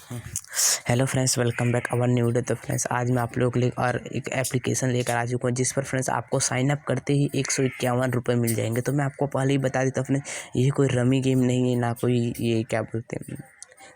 Hello friends, welcome back our new video. तो friends आज मैं आप लोगों के लिए और एक एप्लीकेशन लेकर आ चुका हूँ जिस पर फ्रेंड्स आपको साइन अप करते ही 151 रुपये मिल जाएंगे। तो मैं आपको पहले ही बता देता हूँ फ्रेंड्स, ये कोई रमी गेम नहीं है, ना कोई ये क्या बोलते हैं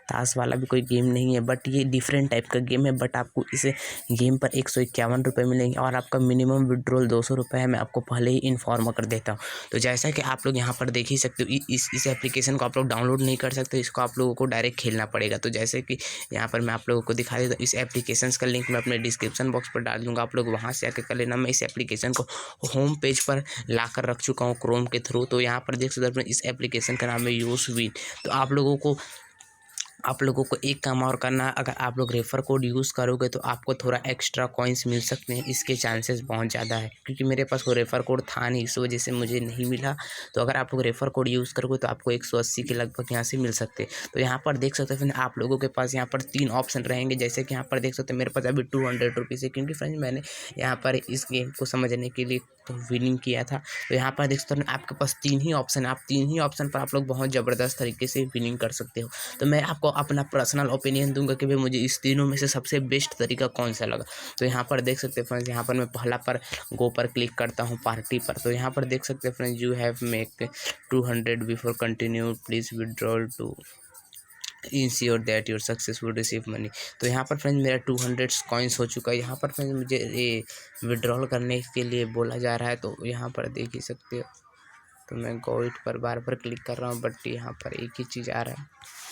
ताश वाला भी कोई गेम नहीं है, बट ये डिफरेंट टाइप का गेम है। बट आपको इस गेम पर 151 रुपये मिलेंगे और आपका मिनिमम विड्रॉल 200 रुपये है। मैं आपको पहले ही इन्फॉर्म कर देता हूँ। तो जैसा कि आप लोग यहाँ पर देख ही सकते हो, इस एप्लीकेशन को आप लोग डाउनलोड नहीं कर सकते, इसको आप लोगों को डायरेक्ट खेलना पड़ेगा। तो जैसे कि यहाँ पर मैं आप लोगों को दिखा देता हूँ, इस एप्लीकेशन का लिंक मैं अपने डिस्क्रिप्शन बॉक्स पर डाल दूँगा, आप लोग वहाँ से आकर कर लेना। मैं इस एप्लीकेशन को होम पेज पर ला कर रख चुका हूँ क्रोम के थ्रू। तो यहाँ पर देख सकते हो, इस एप्लीकेशन का नाम है यूसविन। तो आप लोगों को एक काम और करना है, अगर आप लोग रेफ़र कोड यूज़ करोगे तो आपको थोड़ा एक्स्ट्रा कॉइन्स मिल सकते हैं। इसके चांसेस बहुत ज़्यादा है, क्योंकि मेरे पास वो रेफ़र कोड था नहीं, इस वजह से मुझे नहीं मिला। तो अगर आप लोग रेफ़र कोड यूज़ करोगे तो आपको 180 के लगभग यहाँ से मिल सकते हैं। तो यहाँ पर देख सकते हो फ्रेंड, आप लोगों के पास यहाँ पर 3 ऑप्शन रहेंगे। जैसे कि यहाँ पर देख सकते हो, मेरे पास अभी 200 रुपीज़ है, क्योंकि फ्रेंड मैंने यहाँ पर इस गेम को समझने के लिए तो विनिंग किया था। तो यहाँ पर देख सकते हो आपके पास 3 ही ऑप्शन है, आप 3 ही ऑप्शन पर आप लोग बहुत ज़बरदस्त तरीके से विनिंग कर सकते हो। तो मैं आपको अपना पर्सनल ओपिनियन दूंगा कि भाई मुझे इस तीनों में से सबसे बेस्ट तरीका कौन सा लगा। तो यहाँ पर देख सकते हैं फ्रेंड्स, यहाँ पर मैं पहला पर गो पर क्लिक करता हूँ, पार्टी पर। तो यहाँ पर देख सकते हैं friends, you have make 200 before continue, please withdrawal to ensure that your successful receive money. तो यहाँ पर फ्रेंड्स मेरा 200 कॉइन्स हो चुका है। यहाँ पर फ्रेंड्स मुझे ये विड्रॉल करने के लिए बोला जा रहा है, तो यहाँ पर देख ही सकते हो। तो मैं गो इट पर बार बार क्लिक कर रहा हूँ, बट यहाँ पर एक ही चीज़ आ रहा है।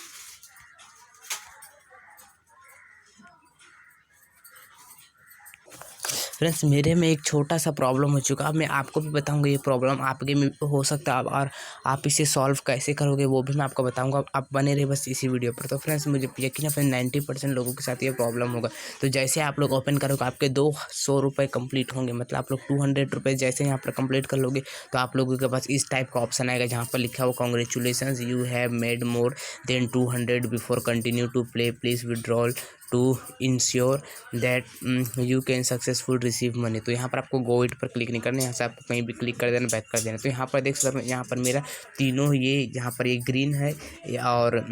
फ्रेंड्स मेरे में एक छोटा सा प्रॉब्लम हो चुका है, अब मैं आपको भी बताऊंगा ये प्रॉब्लम आपके में हो सकता है, और आप इसे सॉल्व कैसे करोगे वो भी मैं आपको बताऊंगा। आप बने रहे बस इसी वीडियो पर। तो फ्रेंड्स मुझे यकीन है फ्रेंड्स 90% लोगों के साथ ये प्रॉब्लम होगा। तो जैसे आप लोग ओपन करोगे, आपके 200 रुपये कंप्लीट होंगे, मतलब आप लोग 200 रुपये जैसे यहाँ पर कंप्लीट कर लोगे तो आप लोगों के पास इस टाइप का ऑप्शन आएगा, जहाँ पर लिखा हो congratulations, you have made more than 200 before continue to play, please withdrawal to ensure that you can successful receive money. तो यहाँ पर आपको गो इट पर क्लिक नहीं करना, यहाँ से आपको कहीं भी क्लिक कर देना, बैक कर देना। तो यहाँ पर देख सकते हैं, यहाँ पर मेरा तीनों ये यहाँ पर ये ग्रीन है और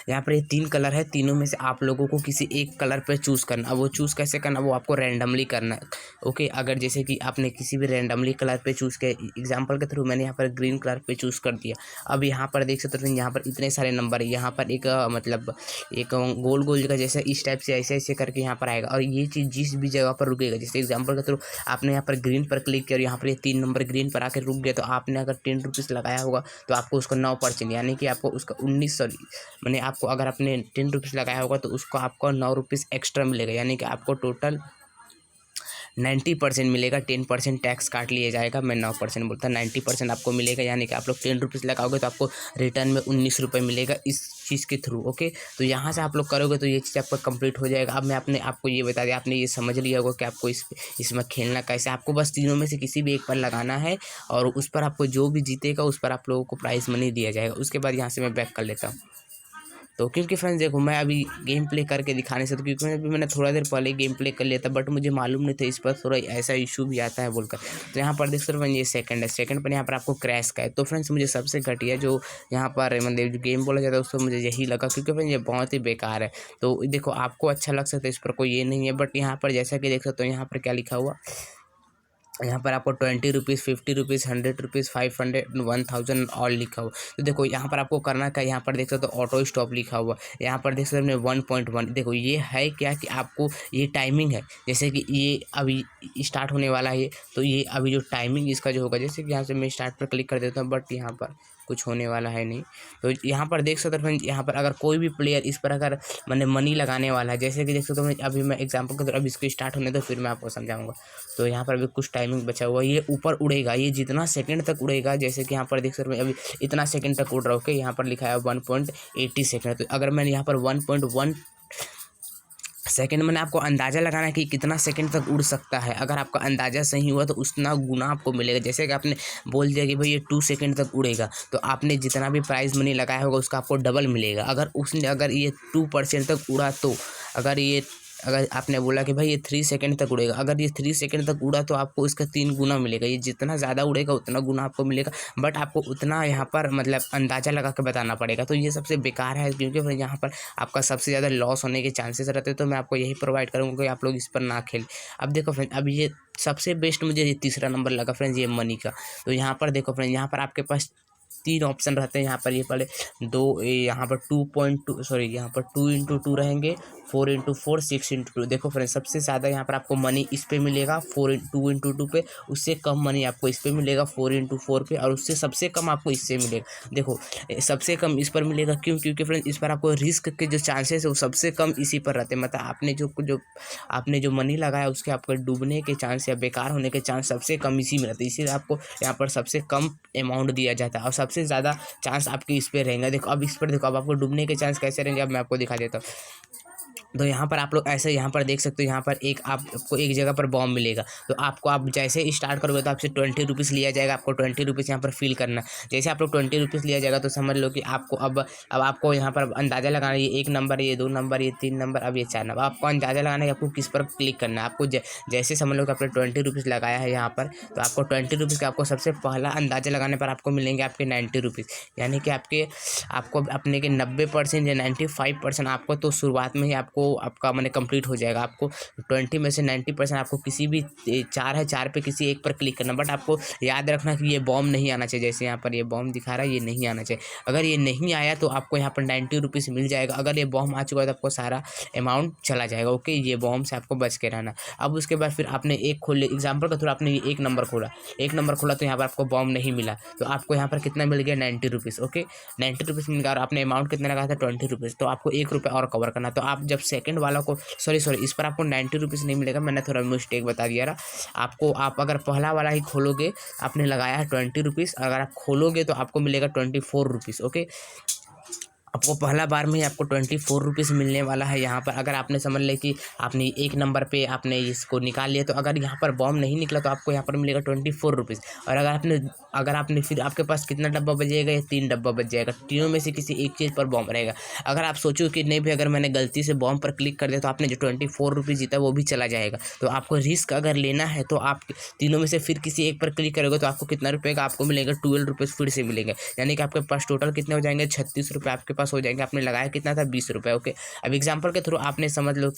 यहाँ पर ये 3 कलर है, तीनों में से आप लोगों को किसी एक कलर पे चूज़ करना। अब वो चूज़ कैसे करना, वो आपको रैंडमली करना है। ओके, अगर जैसे कि आपने किसी भी रैंडमली कलर पे चूज़ किया, एग्जांपल के थ्रू मैंने यहाँ पर ग्रीन कलर पे चूज़ कर दिया। अब यहाँ पर देख सकते हो, यहाँ पर इतने सारे नंबर है, यहाँ पर एक मतलब एक गोल गोल जगह जैसे इस टाइप से ऐसे ऐसे करके यहाँ पर आएगा, और ये चीज़ जिस भी जगह पर रुकेगा, जैसे एग्जाम्पल के थ्रू आपने यहाँ पर ग्रीन पर क्लिक किया और यहाँ पर ये 3 नंबर ग्रीन पर आकर रुक गया, तो आपने अगर 10 रुपीज़ लगाया होगा तो आपको उसका 9%, यानी कि आपको उसका 19 मैंने आपको अगर आपने 10 रुपीज़ लगाया होगा तो उसको आपको 9 रुपीज़ एक्स्ट्रा मिलेगा, यानी कि आपको टोटल 90% मिलेगा। 10% टैक्स काट लिया जाएगा, मैं 9% बोलता, 90% आपको मिलेगा। यानी कि आप लोग 10 रुपीज़ लगाओगे तो आपको रिटर्न में 19 रुपये मिलेगा इस चीज़ के थ्रू। ओके, तो यहाँ से आप लोग करोगे तो ये चीज़ आपका कंप्लीट हो जाएगा। अब मैं आपने आपको ये बता दिया, आपने ये समझ लिया होगा कि आपको इसमें खेलना कैसे। आपको बस तीनों में से किसी भी एक पर लगाना है, और उस पर आपको जो भी जीतेगा उस पर आप लोगों को प्राइज़ मनी दिया जाएगा। उसके बाद यहाँ से मैं बैक कर लेता हूँ। तो क्योंकि फ्रेंड्स देखो, मैं अभी गेम प्ले करके दिखाने से, तो क्योंकि मैंने थोड़ा देर पहले गेम प्ले कर लिया था, बट मुझे मालूम नहीं था इस पर थोड़ा ऐसा इशू भी आता है बोलकर। तो यहाँ पर देख सकते हो ये सेकंड है, सेकंड पर यहाँ पर आपको क्रैश का है। तो फ्रेंड्स मुझे सबसे घटिया जो यहाँ पर मतलब जो गेम बोला जाता है उसको मुझे यही लगा, क्योंकि फ्रेंड्स ये बहुत ही बेकार है। तो देखो, आपको अच्छा लग सकता है, इस पर कोई ये नहीं है, बट यहाँ पर जैसा कि देख सकते हो, यहाँ पर क्या लिखा हुआ, यहाँ पर आपको 20 रुपीज़, 50 रुपीज़, 100 रुपीज़, 500, 1000 और लिखा हुआ। तो देखो यहाँ पर आपको करना क्या, यहाँ पर देख सकते हो ऑटो स्टॉप लिखा हुआ, यहाँ पर देख सकते हो 1.1। देखो ये है क्या कि आपको ये टाइमिंग है, जैसे कि ये अभी स्टार्ट होने वाला है, तो ये अभी जो टाइमिंग इसका जो होगा, जैसे कि यहाँ से मैं स्टार्ट पर क्लिक कर देता हूँ, बट यहाँ पर कुछ होने वाला है नहीं। तो यहाँ पर देख सकते हो फ्रेंड्स, यहाँ पर अगर कोई भी प्लेयर इस पर अगर मैंने मनी लगाने वाला है, जैसे कि देख सकते हो, अभी मैं एग्जांपल के तौर अब इसको स्टार्ट होने तो फिर मैं आपको समझाऊंगा। तो यहाँ पर अभी कुछ टाइमिंग बचा हुआ है, ये ऊपर उड़ेगा, ये जितना सेकंड तक उड़ेगा, जैसे कि यहाँ पर देख सकते हो अभी इतना सेकंड तक उड़ रहा है। ओके, यहाँ पर लिखा है 1.80 सेकंड। तो अगर मैंने यहाँ पर 1.1 सेकंड, मैंने आपको अंदाज़ा लगाना है कि कितना सेकंड तक उड़ सकता है। अगर आपका अंदाज़ा सही हुआ तो उतना गुना आपको मिलेगा। जैसे कि आपने बोल दिया कि भाई ये 2 सेकंड तक उड़ेगा, तो आपने जितना भी प्राइस मनी लगाया होगा उसका आपको डबल मिलेगा। अगर ये 2% तक उड़ा, तो अगर ये अगर आपने बोला कि भाई ये 3 सेकंड तक उड़ेगा, अगर ये 3 सेकंड तक उड़ा तो आपको इसका 3 गुना मिलेगा। ये जितना ज़्यादा उड़ेगा उतना गुना आपको मिलेगा, बट आपको उतना यहाँ पर मतलब अंदाज़ा लगा के बताना पड़ेगा। तो ये सबसे बेकार है, क्योंकि फिर यहाँ पर आपका सबसे ज़्यादा लॉस होने के चांसेस रहते हैं। तो मैं आपको यही प्रोवाइड करूँगा कि आप लोग इस पर ना खेलें। अब देखो फ्रेंड, अब ये सबसे बेस्ट मुझे ये तीसरा नंबर लगा फ्रेंड्स, ये मनी का। तो यहाँ पर देखो फ्रेंड, यहाँ पर आपके पास 3 ऑप्शन रहते हैं। यहाँ पर ये पहले यहाँ पर 2.2 सॉरी यहाँ पर 2x2 रहेंगे, 4x4, 6x2। देखो फ्रेंड, सबसे ज़्यादा यहाँ पर आपको मनी इस पे मिलेगा 2x2 पे, उससे कम मनी आपको इस पे मिलेगा 4x4 पे, और उससे सबसे कम आपको इससे मिलेगा। देखो सबसे कम इस पर मिलेगा, क्यों? क्योंकि फ्रेंड इस पर आपको रिस्क के जो चांसेस है वो सबसे कम इसी पर रहते हैं। मतलब आपने जो मनी लगाया उसके आपको डूबने के चांस या बेकार होने के चांस सबसे कम इसी में रहते हैं। इसीलिए आपको यहाँ पर सबसे कम अमाउंट दिया जाता है और सबसे ज़्यादा चांस आपके इस पे रहेंगे। देखो अब इस पर देखो, अब आपको डूबने के चांस कैसे रहेंगे, अब मैं आपको दिखा देता हूँ। तो यहाँ पर आप लोग ऐसे यहाँ पर देख सकते हो, यहाँ पर आपको एक जगह पर बॉम्ब मिलेगा। तो आप जैसे ही स्टार्ट करोगे तो आपसे 20 रुपीज़ लिया जाएगा। आपको 20 रुपीज़ यहाँ पर फिल करना। जैसे आप लोग 20 रुपीज़ लिया जाएगा तो समझ लो कि आपको अब आपको यहाँ पर अंदाज़ा लगाना है, ये 1 नंबर, ये 2 नंबर, ये 3 नंबर, अब ये 4 नंबर। आपको अंदाज़ा लगाना है कि आपको किस पर क्लिक करना है। आपको जैसे समझ लो कि आपने 20 रुपीज़ लगाया है यहाँ पर, तो आपको 20 रुपीज़ का आपको सबसे पहला अंदाज़ा लगाने पर आपको मिलेंगे आपके 90 रुपीज़। यानी कि आपको अपने के 90% या 95% आपको तो शुरुआत में ही आपका मैंने कंप्लीट हो जाएगा। आपको 20 में से 90% आपको किसी भी 4 है, 4 पे किसी एक पर क्लिक करना। बट आपको याद रखना कि ये बॉम्ब नहीं आना चाहिए। जैसे यहाँ पर ये बॉम्ब दिखा रहा है, ये नहीं आना चाहिए। अगर ये नहीं आया तो आपको यहाँ पर 90 रुपीज़ मिल जाएगा। अगर ये बॉम्ब आ चुका है तो आपको सारा अमाउंट चला जाएगा। ओके, ये बॉम्ब से आपको बच के रहना। अब उसके बाद फिर आपने एक खोले, एग्जाम्पल का थोड़ा आपने ये 1 नंबर खोला, 1 नंबर खोला तो यहाँ पर आपको बॉम्ब नहीं मिला, तो आपको यहाँ पर कितना मिल गया, 90 रुपीज़। ओके, 90 रुपीज़ मिल गया और आपने अमाउंट कितना लगाया था, 20 रुपीज़। तो आपको 1 रुपये और कवर करना। तो आप जब सेकंड वाला को सॉरी इस पर आपको 90 रुपीज़ नहीं मिलेगा, मैंने थोड़ा मिस्टेक बता दिया रहा आपको। आप अगर पहला वाला ही खोलोगे, आपने लगाया है 20 रुपीज़, अगर आप खोलोगे तो आपको मिलेगा 24 रुपीज़। ओके, आपको पहला बार में ही आपको 24 रुपीज़ मिलने वाला है। यहाँ पर अगर आपने समझ लें कि आपने 1 नंबर पे आपने इसको निकाल लिया, तो अगर यहाँ पर बॉम्ब नहीं निकला तो आपको यहाँ पर मिलेगा 24 रुपीज़। और अगर आपने फिर आपके पास कितना डब्बा बच जाएगा, या 3 डब्बा बच जाएगा। तीनों में से किसी एक चीज़ पर बॉम्ब रहेगा। अगर आप सोचो कि नहीं भी, अगर मैंने गलती से बॉम्ब पर क्लिक कर दिया तो आपने जो 24 रुपीज़ जीता वो भी चला जाएगा। तो आपको रिस्क अगर लेना है तो आप तीनों में से फिर किसी एक पर क्लिक करोगे तो आपको कितना रुपये का आपको मिलेगा, 12 रुपीज़ फिर से मिलेंगे। यानी कि आपके पास टोटल कितने हो जाएंगे, 36 रुपये आपके पास हो जाएंगे। आपने लगाया कितना था, 20 रुपये। ओके, अब एग्जांपल के थ्रू आपने समझ लो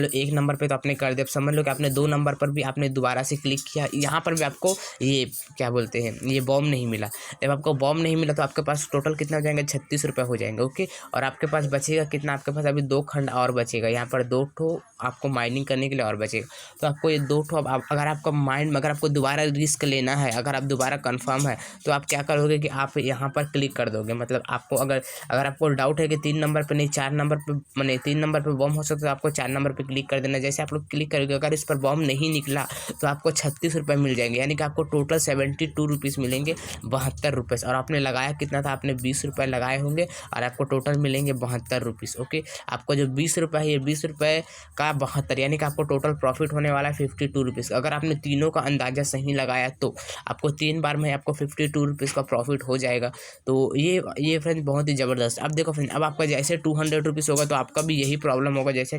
1 नंबर पे तो आपने कर दिया। अब समझ लो कि आपने 2 नंबर पर भी आपने दोबारा से क्लिक किया, यहाँ पर भी आपको ये क्या बोलते हैं, ये बॉम्ब नहीं मिला। जब आपको बॉम्ब नहीं मिला तो आपके पास टोटल कितना हो जाएंगे, 36 रुपये हो जाएंगे। ओके, और आपके पास बचेगा कितना, आपके पास अभी 2 खंड और बचेगा। यहाँ पर 2 ठो आपको माइनिंग करने के लिए और बचेगा। तो आपको ये 2 ठो अगर आपको दोबारा रिस्क लेना है, अगर आप दोबारा कन्फर्म है तो आप क्या करोगे कि आप यहाँ पर क्लिक कर दोगे। मतलब आपको अगर आपको डाउट है कि 3 नंबर पर नहीं 4 नंबर पर, मैंने 3 नंबर पर बॉम्ब हो सकता है, तो आपको 4 नंबर पर क्लिक कर देना। जैसे आप लोग क्लिक करोगे, अगर इस पर बॉम्ब नहीं निकला तो आपको 36 रुपये मिल जाएंगे। यानी कि आपको टोटल 72 रुपीज़ मिलेंगे, 72 रुपये। और आपने लगाया कितना था, आपने 20 रुपये लगाए होंगे और आपको टोटल मिलेंगे 72 रुपीज़। ओके, आपको जो 20 रुपये है, ये 20 रुपये का 72, यानी कि आपको टोटल प्रॉफिट होने वाला है 52 रुपीज़। अगर आपने तीनों का अंदाज़ा सही लगाया तो आपको 3 बार में आपको 52 रुपीज़ का प्रॉफिट हो जाएगा। तो ये फ्रेंड बहुत ही ज़बरदस्त। अब देखो फ्रेंड, अब आपका जैसे 200 रुपीज़ होगा तो आपका भी यही प्रॉब्लम होगा। जैसे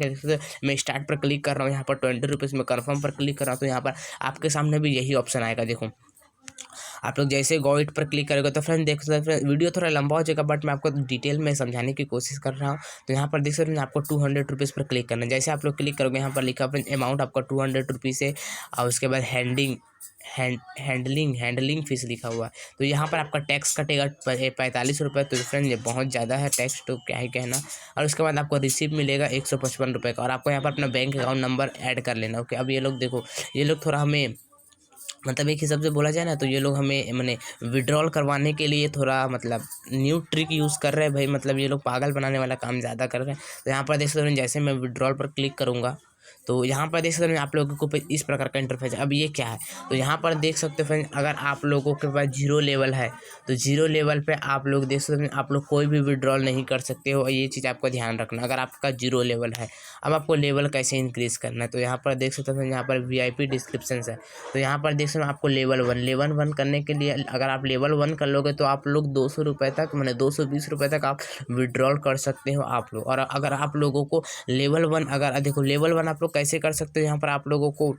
मैं स्टार्ट पर क्लिक कर रहा हूँ, यहाँ पर 20 रुपीज़ में कन्फर्म पर क्लिक कर रहा हूँ, तो यहाँ पर आपके सामने भी यही ऑप्शन आएगा। देखो आप लोग जैसे गो इट पर क्लिक करोगे तो फ्रेंड देख सकते हैं, वीडियो थोड़ा लंबा हो जाएगा बट मैं आपको डिटेल में समझाने की कोशिश कर रहा हूँ। तो यहाँ पर देख सकते हैं आपको 200 रुपीज़ पर क्लिक करना है। जैसे आप लोग क्लिक करोगे, यहाँ पर लिखा फ्रेंड अमाउंट आपका 200 रुपीज़ है, और उसके बाद हैंडलिंग फीस लिखा हुआ है। तो यहाँ पर आपका टैक्स कटेगा 45 रुपये। तो फ्रेंड ये बहुत ज़्यादा है टैक्स, तो क्या ही कहना। और उसके बाद आपको रिसीप्ट मिलेगा 155 रुपये का, और आपको यहाँ पर अपना बैंक अकाउंट नंबर ऐड कर लेना। ओके, अब ये लोग देखो, ये लोग थोड़ा हमें मतलब एक हिसाब से बोला जाए ना तो ये लोग हमें मैंने विड्रॉल करवाने के लिए थोड़ा मतलब न्यू ट्रिक यूज़ कर रहे हैं भाई। मतलब ये लोग पागल बनाने वाला काम ज़्यादा कर रहे हैं। तो यहाँ पर देख सकते हैं, जैसे मैं विड्रॉल पर क्लिक करूँगा तो यहाँ पर देख सकते हैं आप लोगों को इस प्रकार का इंटरफेस है। अब ये क्या है, तो यहाँ पर देख सकते हो फ्रेंड्स, अगर आप लोगों के पास 0 लेवल है तो 0 लेवल पे आप लोग देख सकते हैं आप लोग कोई भी विड्रॉल नहीं कर सकते हो। और ये चीज़ आपको ध्यान रखना, अगर आपका 0 लेवल है। अब आपको लेवल कैसे इंक्रीज़ करना है, तो यहाँ पर देख सकते हो यहाँ पर VIP डिस्क्रिप्शन है। तो यहाँ पर देख सकते हो आपको लेवल 1 करने के लिए, अगर आप लेवल 1 कर लोगे तो आप लोग 200 रुपये तक, मैंने 220 रुपये तक आप विड्रॉल कर सकते हो आप लोग। और अगर आप लोगों को लेवल 1, अगर देखो लेवल 1 आप लोग कैसे कर सकते हो, यहाँ पर आप लोगों को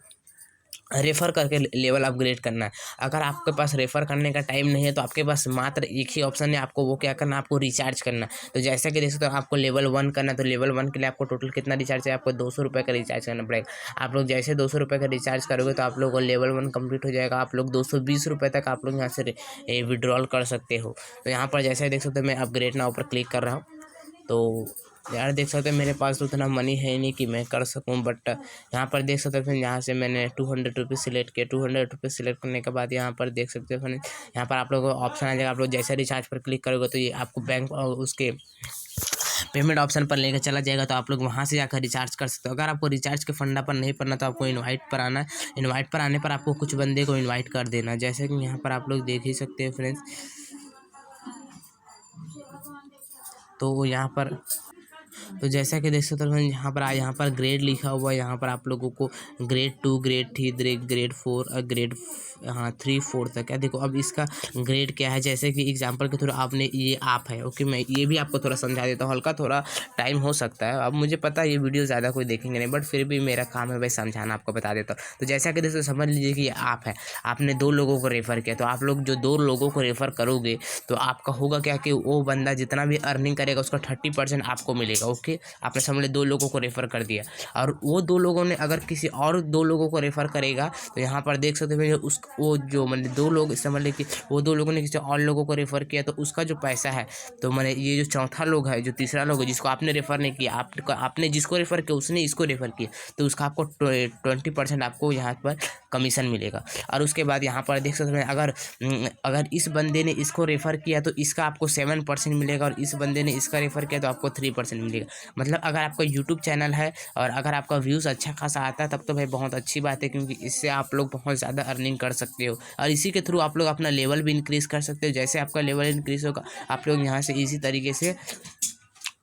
रेफ़र करके लेवल अपग्रेड करना है। अगर आपके पास रेफ़र करने का टाइम नहीं है तो आपके पास मात्र एक ही ऑप्शन है, आपको वो क्या करना है, आपको रिचार्ज करना है। तो जैसा कि देख सकते हो आपको लेवल 1 करना है, तो लेवल 1 के लिए आपको टोटल कितना रिचार्ज है, आपको 200 रुपये का रिचार्ज करना पड़ेगा। आप लोग जैसे 200 रुपये का रिचार्ज करोगे तो आप लोग को लेवल 1 कंप्लीट हो जाएगा। आप लोग 220 रुपये तक आप लोग यहाँ से विड्रॉल कर सकते हो। तो यहाँ पर जैसे देख सकते हो मैं अपग्रेड नाउ पर क्लिक कर रहा हूँ। तो यार देख सकते हैं मेरे पास तो उतना मनी है नहीं कि मैं कर सकूं, बट यहाँ पर देख सकते हैं फिर यहाँ से मैंने 200 रुपीज़ सिलेक्ट किया। 200 रुपीज़ सिलेक्ट करने के बाद यहाँ पर देख सकते हैं फिर यहाँ पर आप लोगों को ऑप्शन आ जाएगा। आप लोग जैसे रिचार्ज पर क्लिक करोगे तो ये आपको बैंक और उसके पेमेंट ऑप्शन पर लेकर चला जाएगा। तो आप लोग वहाँ से जाकर रिचार्ज कर सकते हो। अगर आपको रिचार्ज के फंडा पर नहीं पड़ना तो आपको इनवाइट पर आना है। इनवाइट पर आने पर आपको कुछ बंदे को इन्वाइट कर देना, जैसे कि यहाँ पर आप लोग देख ही सकते हैं फ्रेंड्स। तो यहाँ पर तो जैसा कि देख सकते हो यहाँ पर ग्रेड लिखा हुआ है। यहाँ पर आप लोगों को ग्रेड 2, ग्रेड 3, ग्रेड 4 और ग्रेड 3, 4 तक है। देखो अब इसका ग्रेड क्या है, जैसे कि एग्जांपल के थोड़ा आपने ये आप है, ओके मैं ये भी आपको थोड़ा समझा देता हूँ। हल्का थोड़ा टाइम हो सकता है, अब मुझे पता है ये वीडियो ज़्यादा कोई देखेंगे नहीं, बट फिर भी मेरा काम है भाई समझाना, आपको बता देता हूँ। तो जैसा कि दोस्तों समझ लीजिए कि ये आप है, आपने 2 लोगों को रेफ़र किया। तो आप लोग जो 2 लोगों को रेफ़र करोगे तो आपका होगा क्या कि वो बंदा जितना भी अर्निंग करेगा उसका 30% आपको मिलेगा। ओके, आपने समझ लो 2 लोगों को रेफ़र कर दिया, और वो 2 लोगों ने अगर किसी और 2 लोगों को रेफ़र करेगा तो यहाँ पर देख सकते हो उस वो जो मैंने 2 लोग समझ लें कि वो 2 लोगों ने किसी और लोगों को रेफ़र किया, तो उसका जो पैसा है, तो मैंने ये जो चौथा लोग है, जो तीसरा लोग है जिसको आपने रेफ़र नहीं किया, आपने जिसको रेफ़र किया उसने इसको रेफ़र किया, तो उसका आपको 20% आपको यहाँ पर कमीशन मिलेगा। और उसके बाद यहाँ पर देख सकते हैं अगर इस बंदे ने इसको रेफ़र किया तो इसका आपको 7% मिलेगा, और इस बंदे ने इसका रेफ़र किया तो आपको 3% मिलेगा। मतलब अगर आपका यूट्यूब चैनल है और अगर आपका व्यूज़ अच्छा खासा आता है तब तो भाई बहुत अच्छी बात है, क्योंकि इससे आप लोग बहुत ज़्यादा अर्निंग कर सकते हो। और इसी के थ्रू आप लोग अपना लेवल भी इंक्रीज़ कर सकते हो। जैसे आपका लेवल इंक्रीज़ होगा आप लोग यहाँ से इजी तरीके से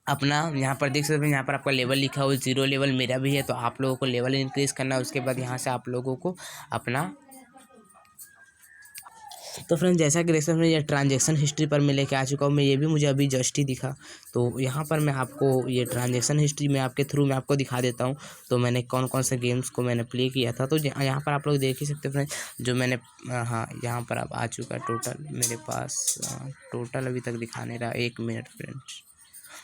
अपना यहाँ पर देख सकते हैं, यहाँ पर आपका लेवल लिखा हुआ है 0 लेवल मेरा भी है, तो आप लोगों को लेवल इंक्रीज़ करना है। उसके बाद यहाँ से आप लोगों को अपना तो फ्रेंड्स जैसा कि देख सकते हैं ये ट्रांजैक्शन हिस्ट्री पर मैं लेके आ चुका हूँ। मैं ये भी मुझे अभी जस्ट ही दिखा, तो यहाँ पर मैं आपको ये ट्रांजैक्शन हिस्ट्री में आपके थ्रू मैं आपको दिखा देता हूँ। तो मैंने कौन कौन से गेम्स को मैंने प्ले किया था, तो यहाँ पर आप लोग देख ही सकते हैं फ्रेंड्स, जो मैंने हाँ यहाँ पर अब आ चुका है टोटल मेरे पास। टोटल अभी तक दिखा नहीं रहा, 1 मिनट फ्रेंड्स।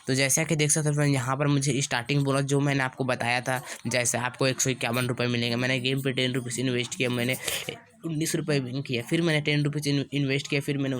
तो जैसा कि देख सकते हैं फ्रेंड यहाँ पर मुझे स्टार्टिंग बोनस जो मैंने आपको बताया था, जैसे आपको 151 रुपये मिलेंगे। मैंने गेम पे 10 रुपीज़ इन्वेस्ट किया, मैंने 19 रुपये विन किया, फिर मैंने 10 रुपीज़ इन्वेस्ट किया, फिर मैंने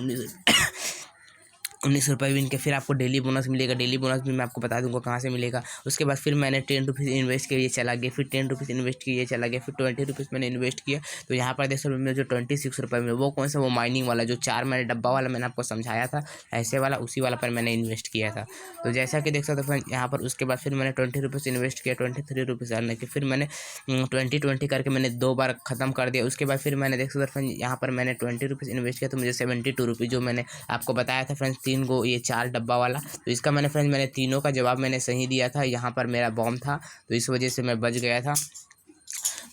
19 रुपये विन के फिर आपको डेली बोनस मिलेगा। डेली बोनस भी मैं आपको बता दूंगा कहाँ से मिलेगा। उसके बाद फिर मैंने 10 रुपीज़ इन्वेस्ट किया, ये चला गया, फिर 10 रुपीज़ इन्वेस्ट किया, ये चला गया, फिर 20 रुपीज़ मैंने इन्वेस्ट किया। तो यहाँ पर देख सकते हो जो 26 रुपये में वो कौन सा, वो माइनिंग वाला जो 4 मैंने डब्बा वाला मैंने आपको समझाया था ऐसे वाला, उसी वाला पर मैंने इन्वेस्ट किया था। तो जैसा कि देख सकते हो फ्रेंड यहाँ पर उसके बाद फिर मैंने 20 रुपीज़ इन्वेस्ट किया, 23 रुपीज़ अर्न किया, फिर मैंने 20 करके मैंने 2 बार ख़त्म कर दिया। उसके बाद फिर मैंने देख सकते फ्रेंड यहाँ पर मैंने 20 रुपीज़ इन्वेस्ट किया, तो मुझे 72 रुपीज़ जो मैंने आपको बताया था फ्रेंड्स 3 गो ये 4 डब्बा वाला, तो इसका मैंने फ्रेंड्स मैंने तीनों का जवाब मैंने सही दिया था। यहाँ पर मेरा बॉम्ब था तो इस वजह से मैं बच गया था।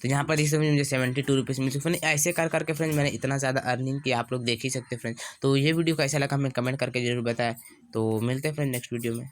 तो यहाँ पर इस मुझे 72 रुपीज़ मिले। फ्रेंड ऐसे कर करके फ्रेंड मैंने इतना ज़्यादा अर्निंग किया, आप लोग देख ही सकते हैं फ्रेंड। तो ये वीडियो कैसा लगा हमें कमेंट करके जरूर बताएं। तो मिलते हैं फ्रेंड नेक्स्ट वीडियो में।